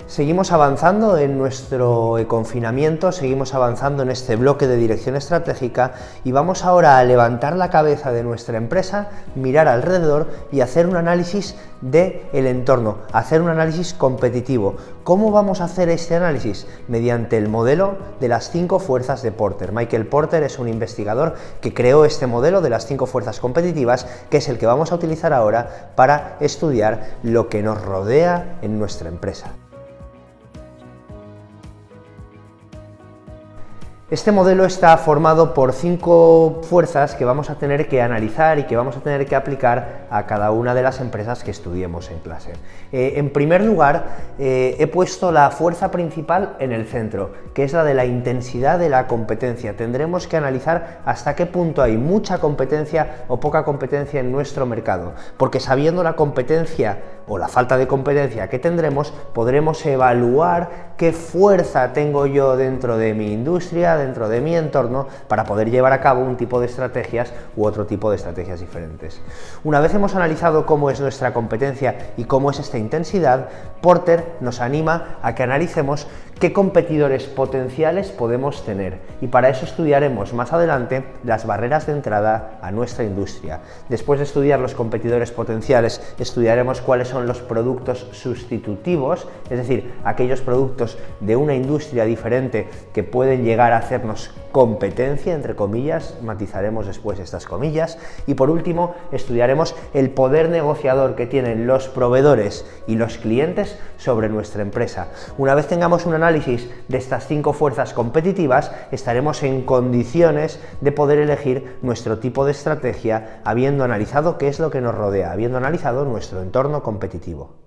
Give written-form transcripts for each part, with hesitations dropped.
Seguimos avanzando en nuestro confinamiento, seguimos avanzando en este bloque de dirección estratégica y vamos ahora a levantar la cabeza de nuestra empresa, mirar alrededor y hacer un análisis del entorno, hacer un análisis competitivo. ¿Cómo vamos a hacer este análisis? Mediante el modelo de las 5 fuerzas de Porter. Michael Porter es un investigador que creó este modelo de las 5 fuerzas competitivas, que es el que vamos a utilizar ahora para estudiar lo que nos rodea en nuestra empresa. Este modelo está formado por 5 fuerzas que vamos a tener que analizar y que vamos a tener que aplicar a cada una de las empresas que estudiemos en clase. En primer lugar, he puesto la fuerza principal en el centro, que es la de la intensidad de la competencia. Tendremos que analizar hasta qué punto hay mucha competencia o poca competencia en nuestro mercado, porque sabiendo la competencia o la falta de competencia que tendremos, podremos evaluar qué fuerza tengo yo dentro de mi industria, dentro de mi entorno, para poder llevar a cabo un tipo de estrategias u otro tipo de estrategias diferentes. Una vez hemos analizado cómo es nuestra competencia y cómo es esta intensidad, Porter nos anima a que analicemos qué competidores potenciales podemos tener, y para eso estudiaremos más adelante las barreras de entrada a nuestra industria. Después de estudiar los competidores potenciales, estudiaremos cuáles son los productos sustitutivos, es decir, aquellos productos de una industria diferente que pueden llegar a hacernos competencia, entre comillas, matizaremos después estas comillas, y por último estudiaremos el poder negociador que tienen los proveedores y los clientes sobre nuestra empresa. Una vez tengamos un análisis de estas 5 fuerzas competitivas, estaremos en condiciones de poder elegir nuestro tipo de estrategia, habiendo analizado qué es lo que nos rodea, habiendo analizado nuestro entorno competitivo.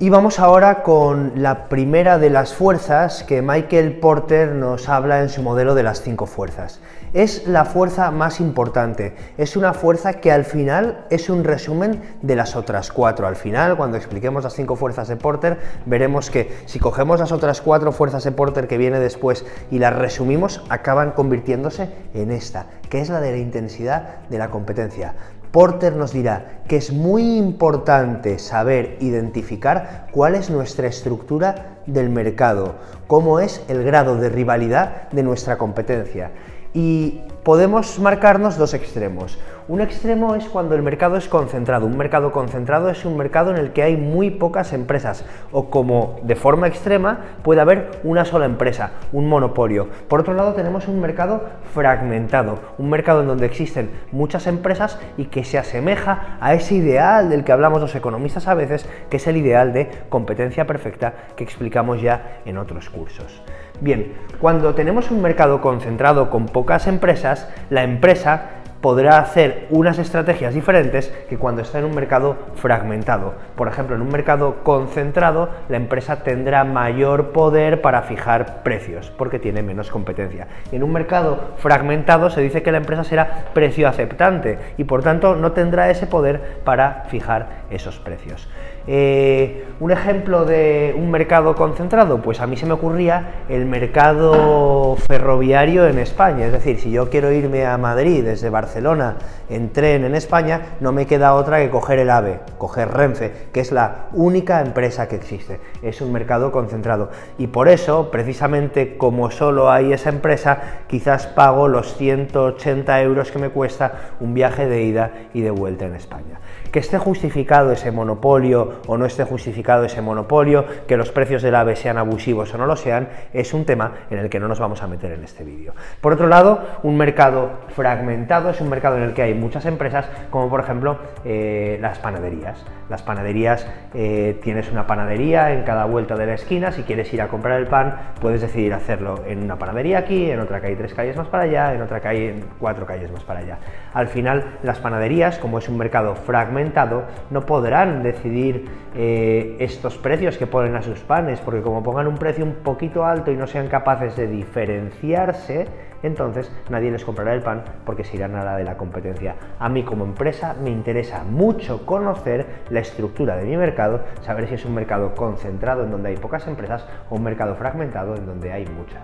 Y vamos ahora con la primera de las fuerzas que Michael Porter nos habla en su modelo de las 5 fuerzas. Es la fuerza más importante, es una fuerza que al final es un resumen de las otras 4. Al final, cuando expliquemos las 5 fuerzas de Porter, veremos que si cogemos las otras 4 fuerzas de Porter que viene después y las resumimos, acaban convirtiéndose en esta, que es la de la intensidad de la competencia. Porter nos dirá que es muy importante saber identificar cuál es nuestra estructura del mercado, cómo es el grado de rivalidad de nuestra competencia. Y podemos marcarnos 2 extremos. Un extremo es cuando el mercado es concentrado. Un mercado concentrado es un mercado en el que hay muy pocas empresas, o como de forma extrema puede haber una sola empresa, un monopolio. Por otro lado, tenemos un mercado fragmentado, un mercado en donde existen muchas empresas y que se asemeja a ese ideal del que hablamos los economistas a veces, que es el ideal de competencia perfecta que explicamos ya en otros cursos. Bien, cuando tenemos un mercado concentrado con pocas empresas, la empresa podrá hacer unas estrategias diferentes que cuando está en un mercado fragmentado. Por ejemplo, en un mercado concentrado, la empresa tendrá mayor poder para fijar precios, porque tiene menos competencia. En un mercado fragmentado se dice que la empresa será precio aceptante y por tanto no tendrá ese poder para fijar esos precios. Un ejemplo de un mercado concentrado, pues a mí se me ocurría el mercado ferroviario en España. Es decir, si yo quiero irme a Madrid desde Barcelona en tren en España, no me queda otra que coger el AVE, coger Renfe, que es la única empresa que existe. Es un mercado concentrado y por eso, precisamente como solo hay esa empresa, quizás pago los 180 euros que me cuesta un viaje de ida y de vuelta en España. Que esté justificado ese monopolio o no esté justificado ese monopolio, que los precios del AVE sean abusivos o no lo sean, es un tema en el que no nos vamos a meter en este vídeo. Por otro lado, un mercado fragmentado es un mercado en el que hay muchas empresas, como por ejemplo las panaderías. Las panaderías, tienes una panadería en cada vuelta de la esquina. Si quieres ir a comprar el pan, puedes decidir hacerlo en una panadería aquí, en otra que hay 3 calles más para allá, en otra que hay 4 calles más para allá. Al final, las panaderías, como es un mercado fragmentado, fragmentado, no podrán decidir estos precios que ponen a sus panes, porque como pongan un precio un poquito alto y no sean capaces de diferenciarse, entonces nadie les comprará el pan porque se irán a la de la competencia. A mí como empresa me interesa mucho conocer la estructura de mi mercado, saber si es un mercado concentrado en donde hay pocas empresas o un mercado fragmentado en donde hay muchas.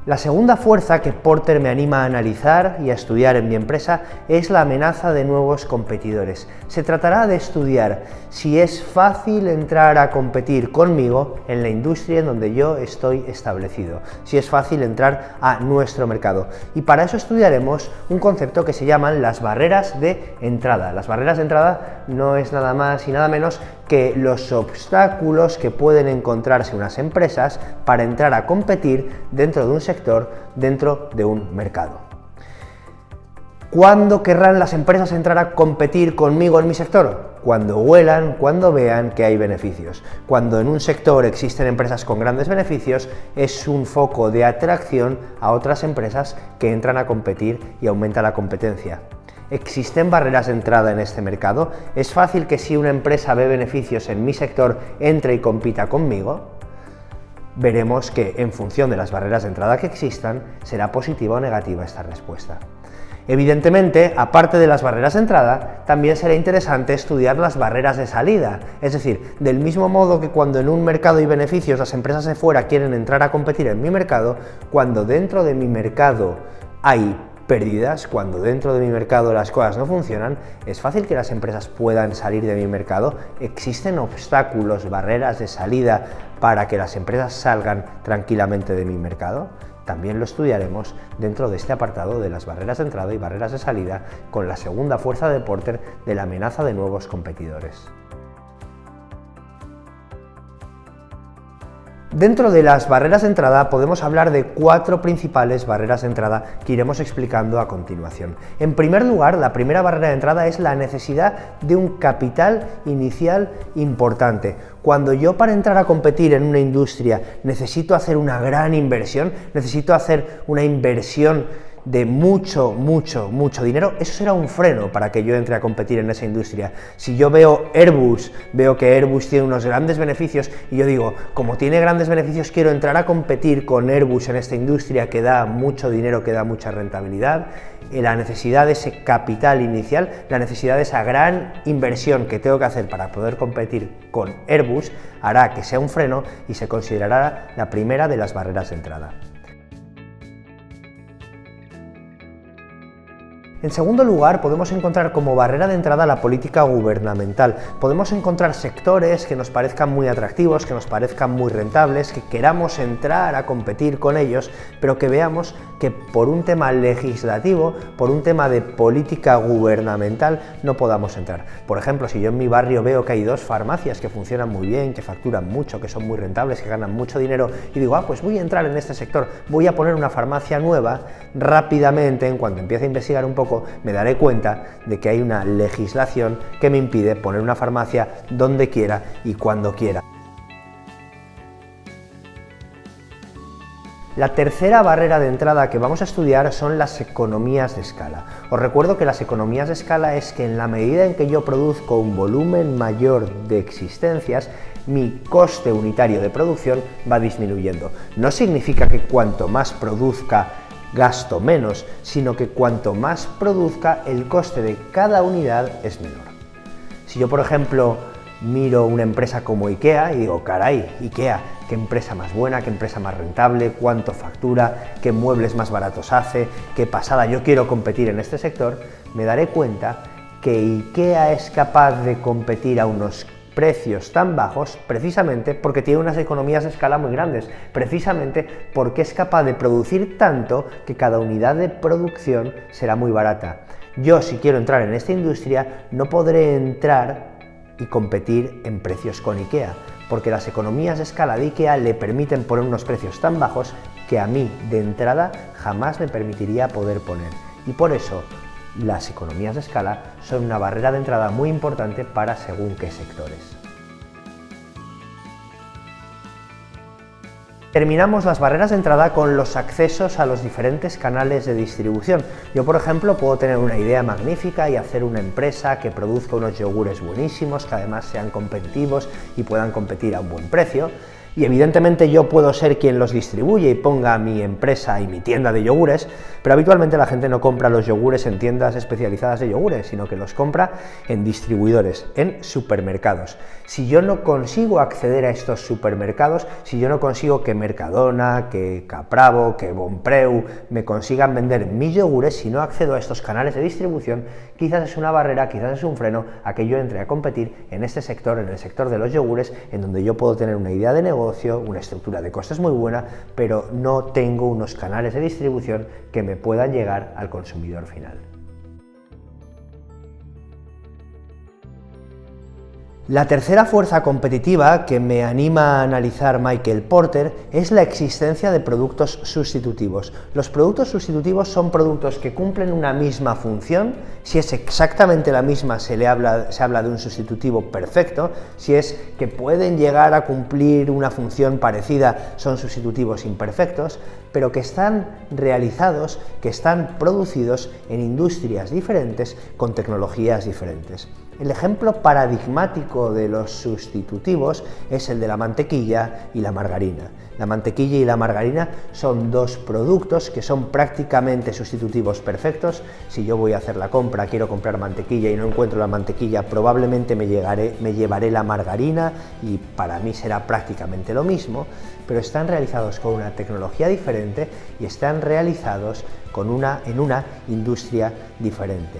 La segunda fuerza que Porter me anima a analizar y a estudiar en mi empresa es la amenaza de nuevos competidores. Se tratará de estudiar si es fácil entrar a competir conmigo en la industria en donde yo estoy establecido, si es fácil entrar a nuestro mercado. Y para eso estudiaremos un concepto que se llaman las barreras de entrada. Las barreras de entrada no es nada más y nada menos que los obstáculos que pueden encontrarse unas empresas para entrar a competir dentro de un sector, dentro de un mercado. ¿Cuándo querrán las empresas entrar a competir conmigo en mi sector? Cuando huelan, cuando vean que hay beneficios. Cuando en un sector existen empresas con grandes beneficios, es un foco de atracción a otras empresas que entran a competir y aumenta la competencia. ¿Existen barreras de entrada en este mercado? ¿Es fácil que si una empresa ve beneficios en mi sector, entre y compita conmigo? Veremos que en función de las barreras de entrada que existan, será positiva o negativa esta respuesta. Evidentemente, aparte de las barreras de entrada, también será interesante estudiar las barreras de salida. Es decir, del mismo modo que cuando en un mercado hay beneficios, las empresas de fuera quieren entrar a competir en mi mercado, cuando dentro de mi mercado hay pérdidas, cuando dentro de mi mercado las cosas no funcionan, ¿es fácil que las empresas puedan salir de mi mercado? ¿Existen obstáculos, barreras de salida para que las empresas salgan tranquilamente de mi mercado? También lo estudiaremos dentro de este apartado de las barreras de entrada y barreras de salida con la segunda fuerza de Porter de la amenaza de nuevos competidores. Dentro de las barreras de entrada podemos hablar de 4 principales barreras de entrada que iremos explicando a continuación. En primer lugar, la primera barrera de entrada es la necesidad de un capital inicial importante. Cuando yo para entrar a competir en una industria necesito hacer una gran inversión, necesito hacer una inversión de mucho dinero, eso será un freno para que yo entre a competir en esa industria. Si yo veo que Airbus tiene unos grandes beneficios y yo digo, como tiene grandes beneficios, quiero entrar a competir con Airbus en esta industria que da mucho dinero, que da mucha rentabilidad, la necesidad de ese capital inicial, la necesidad de esa gran inversión que tengo que hacer para poder competir con Airbus, hará que sea un freno y se considerará la primera de las barreras de entrada. En segundo lugar, podemos encontrar como barrera de entrada la política gubernamental. Podemos encontrar sectores que nos parezcan muy atractivos, que nos parezcan muy rentables, que queramos entrar a competir con ellos, pero que veamos que por un tema legislativo, por un tema de política gubernamental, no podamos entrar. Por ejemplo, si yo en mi barrio veo que hay 2 farmacias que funcionan muy bien, que facturan mucho, que son muy rentables, que ganan mucho dinero, y digo, pues voy a entrar en este sector, voy a poner una farmacia nueva, rápidamente, en cuanto empiece a investigar un poco, me daré cuenta de que hay una legislación que me impide poner una farmacia donde quiera y cuando quiera. La tercera barrera de entrada que vamos a estudiar son las economías de escala. Os recuerdo que las economías de escala es que en la medida en que yo produzco un volumen mayor de existencias, mi coste unitario de producción va disminuyendo. No significa que cuanto más produzca gasto menos, sino que cuanto más produzca, el coste de cada unidad es menor. Si yo, por ejemplo, miro una empresa como IKEA y digo, caray, IKEA, qué empresa más buena, qué empresa más rentable, cuánto factura, qué muebles más baratos hace, qué pasada, yo quiero competir en este sector, me daré cuenta que IKEA es capaz de competir a unos precios tan bajos precisamente porque tiene unas economías de escala muy grandes, precisamente porque es capaz de producir tanto que cada unidad de producción será muy barata. Yo, si quiero entrar en esta industria, no podré entrar y competir en precios con IKEA, porque las economías de escala de IKEA le permiten poner unos precios tan bajos que a mí, de entrada, jamás me permitiría poder poner. Y por eso, las economías de escala son una barrera de entrada muy importante para según qué sectores. Terminamos las barreras de entrada con los accesos a los diferentes canales de distribución. Yo, por ejemplo, puedo tener una idea magnífica y hacer una empresa que produzca unos yogures buenísimos, que además sean competitivos y puedan competir a un buen precio. Y evidentemente yo puedo ser quien los distribuye y ponga mi empresa y mi tienda de yogures, pero habitualmente la gente no compra los yogures en tiendas especializadas de yogures, sino que los compra en distribuidores, en supermercados. Si yo no consigo acceder a estos supermercados, si yo no consigo que Mercadona, que Capravo, que Bonpreu me consigan vender mis yogures, si no accedo a estos canales de distribución, quizás es una barrera, quizás es un freno a que yo entre a competir en este sector, en el sector de los yogures, en donde yo puedo tener una idea de negocio, una estructura de costes muy buena, pero no tengo unos canales de distribución que me puedan llegar al consumidor final. La tercera fuerza competitiva que me anima a analizar Michael Porter es la existencia de productos sustitutivos. Los productos sustitutivos son productos que cumplen una misma función. Si es exactamente la misma, se habla de un sustitutivo perfecto. Si es que pueden llegar a cumplir una función parecida, son sustitutivos imperfectos, pero que están realizados, que están producidos en industrias diferentes, con tecnologías diferentes. El ejemplo paradigmático de los sustitutivos es el de la mantequilla y la margarina. La mantequilla y la margarina son dos productos que son prácticamente sustitutivos perfectos. Si yo voy a hacer la compra, quiero comprar mantequilla y no encuentro la mantequilla, probablemente me llevaré la margarina y para mí será prácticamente lo mismo, pero están realizados con una tecnología diferente y están realizados en una industria diferente.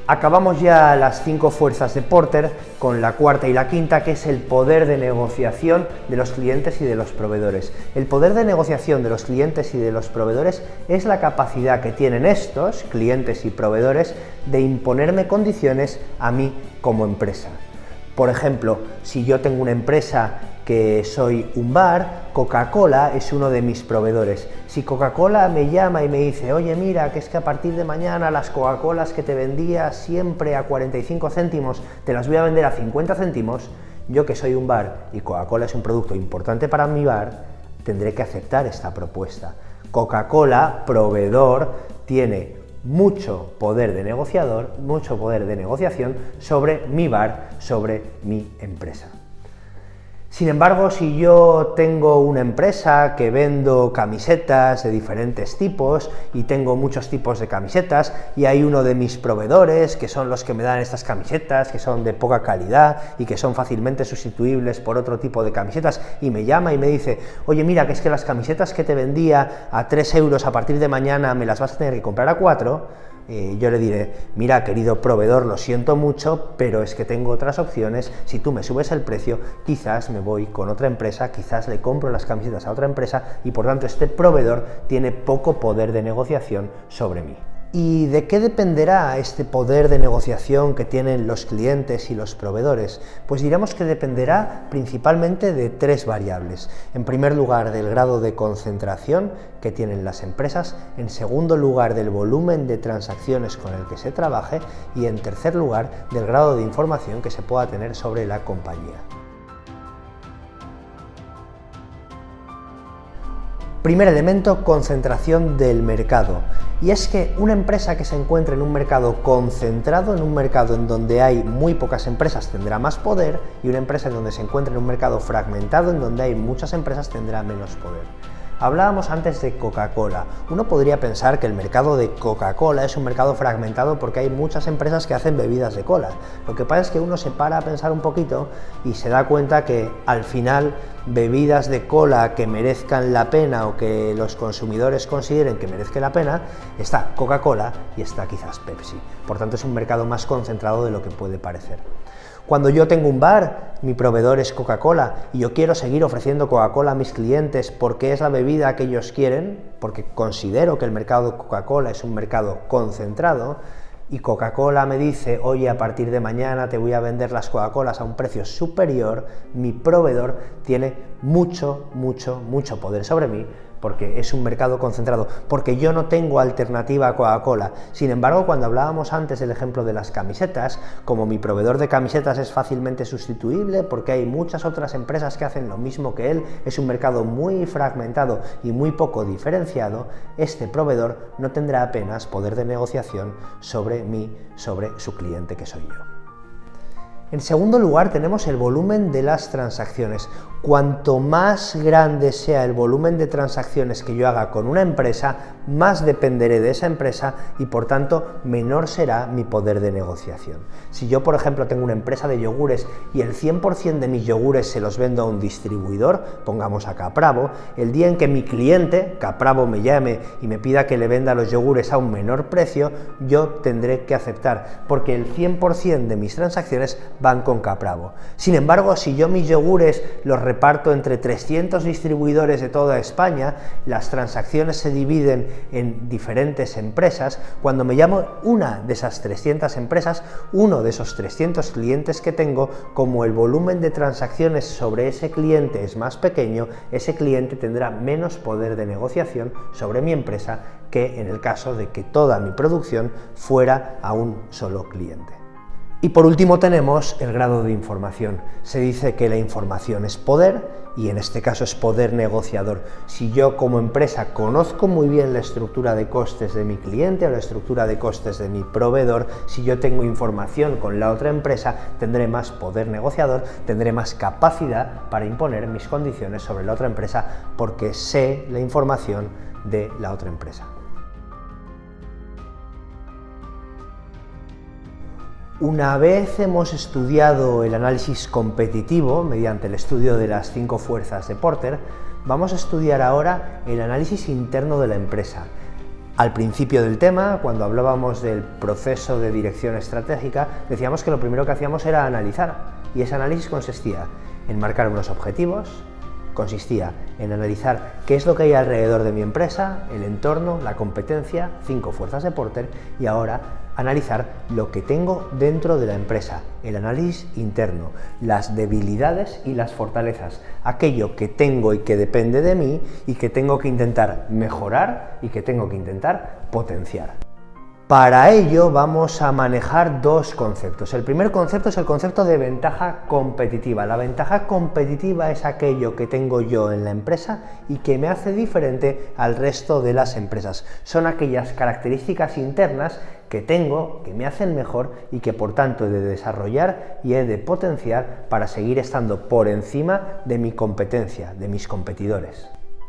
Acabamos ya las 5 fuerzas de Porter con la cuarta y la quinta, que es el poder de negociación de los clientes y de los proveedores. El poder de negociación de los clientes y de los proveedores es la capacidad que tienen estos clientes y proveedores de imponerme condiciones a mí como empresa. Por ejemplo, si yo tengo una empresa que soy un bar, Coca-Cola es uno de mis proveedores. Si Coca-Cola me llama y me dice, oye mira, que es que a partir de mañana las Coca-Colas que te vendía siempre a 45 céntimos, te las voy a vender a 50 céntimos, yo que soy un bar y Coca-Cola es un producto importante para mi bar, tendré que aceptar esta propuesta. Coca-Cola, proveedor, tiene mucho poder de negociación sobre mi bar, sobre mi empresa. Sin embargo, si yo tengo una empresa que vendo camisetas de diferentes tipos y tengo muchos tipos de camisetas y hay uno de mis proveedores que son los que me dan estas camisetas que son de poca calidad y que son fácilmente sustituibles por otro tipo de camisetas y me llama y me dice, oye mira, que es que las camisetas que te vendía a 3 euros a partir de mañana me las vas a tener que comprar a 4, yo le diré, mira querido proveedor, lo siento mucho, pero es que tengo otras opciones, si tú me subes el precio, quizás me voy con otra empresa, quizás le compro las camisetas a otra empresa y por tanto este proveedor tiene poco poder de negociación sobre mí. ¿Y de qué dependerá este poder de negociación que tienen los clientes y los proveedores? Pues diremos que dependerá principalmente de 3 variables. En primer lugar, del grado de concentración que tienen las empresas, en segundo lugar, del volumen de transacciones con el que se trabaje y en tercer lugar, del grado de información que se pueda tener sobre la compañía. Primer elemento, concentración del mercado. Y es que una empresa que se encuentre en un mercado concentrado, en un mercado en donde hay muy pocas empresas, tendrá más poder, y una empresa en donde se encuentre en un mercado fragmentado, en donde hay muchas empresas, tendrá menos poder. Hablábamos antes de Coca-Cola. Uno podría pensar que el mercado de Coca-Cola es un mercado fragmentado porque hay muchas empresas que hacen bebidas de cola. Lo que pasa es que uno se para a pensar un poquito y se da cuenta que al final bebidas de cola que merezcan la pena o que los consumidores consideren que merezca la pena, está Coca-Cola y está quizás Pepsi. Por tanto, es un mercado más concentrado de lo que puede parecer. Cuando yo tengo un bar, mi proveedor es Coca-Cola y yo quiero seguir ofreciendo Coca-Cola a mis clientes porque es la bebida que ellos quieren, porque considero que el mercado de Coca-Cola es un mercado concentrado, y Coca-Cola me dice, oye, a partir de mañana te voy a vender las Coca-Colas a un precio superior, mi proveedor tiene mucho poder sobre mí, porque es un mercado concentrado, porque yo no tengo alternativa a Coca-Cola. Sin embargo, cuando hablábamos antes del ejemplo de las camisetas, como mi proveedor de camisetas es fácilmente sustituible, porque hay muchas otras empresas que hacen lo mismo que él, es un mercado muy fragmentado y muy poco diferenciado, este proveedor no tendrá apenas poder de negociación sobre su cliente, que soy yo. En segundo lugar, tenemos el volumen de las transacciones. Cuanto más grande sea el volumen de transacciones que yo haga con una empresa, más dependeré de esa empresa y por tanto menor será mi poder de negociación. Si yo, por ejemplo, tengo una empresa de yogures y el 100% de mis yogures se los vendo a un distribuidor, pongamos a Capravo, el día en que mi cliente, Capravo, me llame y me pida que le venda los yogures a un menor precio, yo tendré que aceptar, porque el 100% de mis transacciones van con Capravo. Sin embargo, si yo mis yogures los reparto entre 300 distribuidores de toda España, las transacciones se dividen en diferentes empresas, cuando me llamo una de esas 300 empresas, uno de esos 300 clientes que tengo, como el volumen de transacciones sobre ese cliente es más pequeño, ese cliente tendrá menos poder de negociación sobre mi empresa que en el caso de que toda mi producción fuera a un solo cliente. Y por último tenemos el grado de información. Se dice que la información es poder y en este caso es poder negociador. Si yo como empresa conozco muy bien la estructura de costes de mi cliente o la estructura de costes de mi proveedor, si yo tengo información con la otra empresa, tendré más poder negociador, tendré más capacidad para imponer mis condiciones sobre la otra empresa porque sé la información de la otra empresa. Una vez hemos estudiado el análisis competitivo mediante el estudio de las 5 fuerzas de Porter, vamos a estudiar ahora el análisis interno de la empresa. Al principio del tema, cuando hablábamos del proceso de dirección estratégica, decíamos que lo primero que hacíamos era analizar, y ese análisis consistía en marcar unos objetivos, consistía en analizar qué es lo que hay alrededor de mi empresa, el entorno, la competencia, 5 fuerzas de Porter, y ahora analizar lo que tengo dentro de la empresa, el análisis interno, las debilidades y las fortalezas, aquello que tengo y que depende de mí y que tengo que intentar mejorar y que tengo que intentar potenciar. Para ello vamos a manejar dos conceptos. El primer concepto es el concepto de ventaja competitiva. La ventaja competitiva es aquello que tengo yo en la empresa y que me hace diferente al resto de las empresas. Son aquellas características internas que tengo, que me hacen mejor y que por tanto he de desarrollar y he de potenciar para seguir estando por encima de mi competencia, de mis competidores.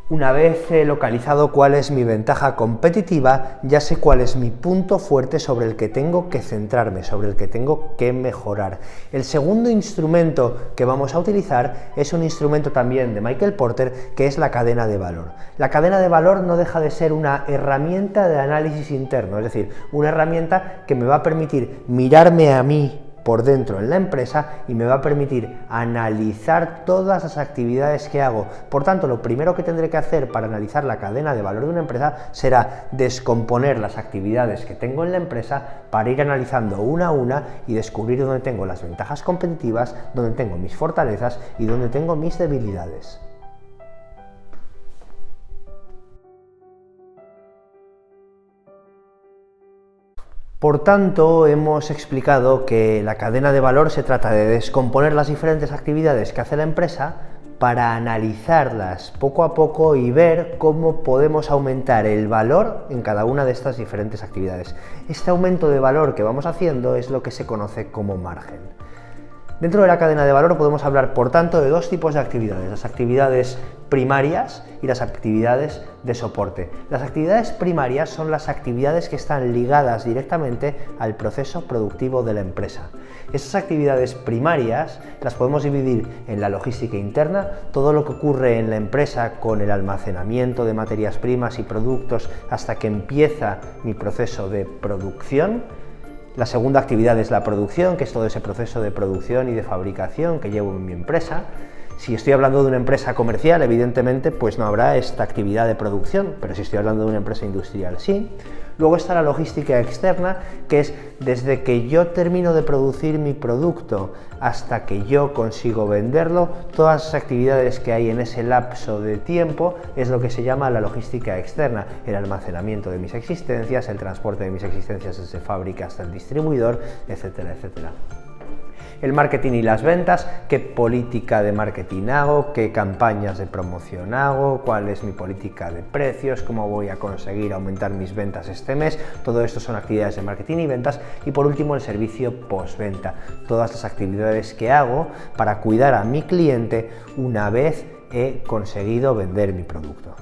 Una vez he localizado cuál es mi ventaja competitiva, ya sé cuál es mi punto fuerte sobre el que tengo que centrarme, sobre el que tengo que mejorar. El segundo instrumento que vamos a utilizar es un instrumento también de Michael Porter, que es la cadena de valor. La cadena de valor no deja de ser una herramienta de análisis interno, es decir, una herramienta que me va a permitir mirarme a mí por dentro en la empresa y me va a permitir analizar todas las actividades que hago. Por tanto, lo primero que tendré que hacer para analizar la cadena de valor de una empresa será descomponer las actividades que tengo en la empresa para ir analizando una a una y descubrir dónde tengo las ventajas competitivas, dónde tengo mis fortalezas y dónde tengo mis debilidades. Por tanto, hemos explicado que la cadena de valor se trata de descomponer las diferentes actividades que hace la empresa para analizarlas poco a poco y ver cómo podemos aumentar el valor en cada una de estas diferentes actividades. Este aumento de valor que vamos haciendo es lo que se conoce como margen. Dentro de la cadena de valor podemos hablar, por tanto, de dos tipos de actividades, las actividades primarias y las actividades de soporte. Las actividades primarias son las actividades que están ligadas directamente al proceso productivo de la empresa. Estas actividades primarias las podemos dividir en la logística interna, todo lo que ocurre en la empresa con el almacenamiento de materias primas y productos hasta que empieza mi proceso de producción. La segunda actividad es la producción, que es todo ese proceso de producción y de fabricación que llevo en mi empresa. Si estoy hablando de una empresa comercial, evidentemente, pues no habrá esta actividad de producción, pero si estoy hablando de una empresa industrial, sí. Luego está la logística externa, que es desde que yo termino de producir mi producto hasta que yo consigo venderlo, todas las actividades que hay en ese lapso de tiempo es lo que se llama la logística externa, el almacenamiento de mis existencias, el transporte de mis existencias desde fábrica hasta el distribuidor, etcétera, etcétera. El marketing y las ventas, qué política de marketing hago, qué campañas de promoción hago, cuál es mi política de precios, cómo voy a conseguir aumentar mis ventas este mes, todo esto son actividades de marketing y ventas. Y por último el servicio postventa, todas las actividades que hago para cuidar a mi cliente una vez he conseguido vender mi producto.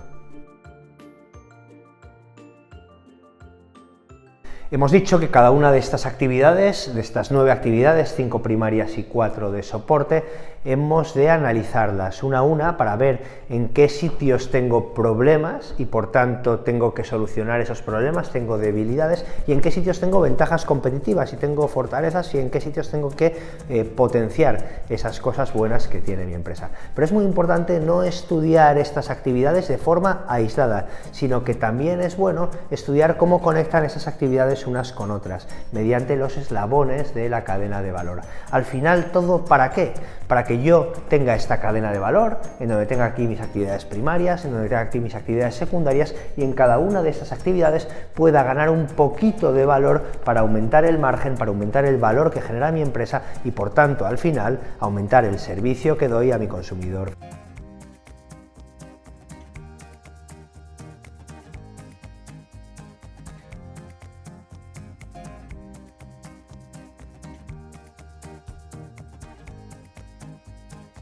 Hemos dicho que cada una de estas actividades, de estas 9 actividades, 5 primarias y 4 de soporte, hemos de analizarlas una a una para ver en qué sitios tengo problemas y por tanto tengo que solucionar esos problemas, tengo debilidades, y en qué sitios tengo ventajas competitivas y tengo fortalezas, y en qué sitios tengo que potenciar esas cosas buenas que tiene mi empresa. Pero es muy importante no estudiar estas actividades de forma aislada, sino que también es bueno estudiar cómo conectan esas actividades unas con otras, mediante los eslabones de la cadena de valor. Al final, ¿todo para qué? Para que yo tenga esta cadena de valor, en donde tenga aquí mis actividades primarias, en donde tenga aquí mis actividades secundarias, y en cada una de estas actividades pueda ganar un poquito de valor para aumentar el margen, para aumentar el valor que genera mi empresa y por tanto, al final, aumentar el servicio que doy a mi consumidor.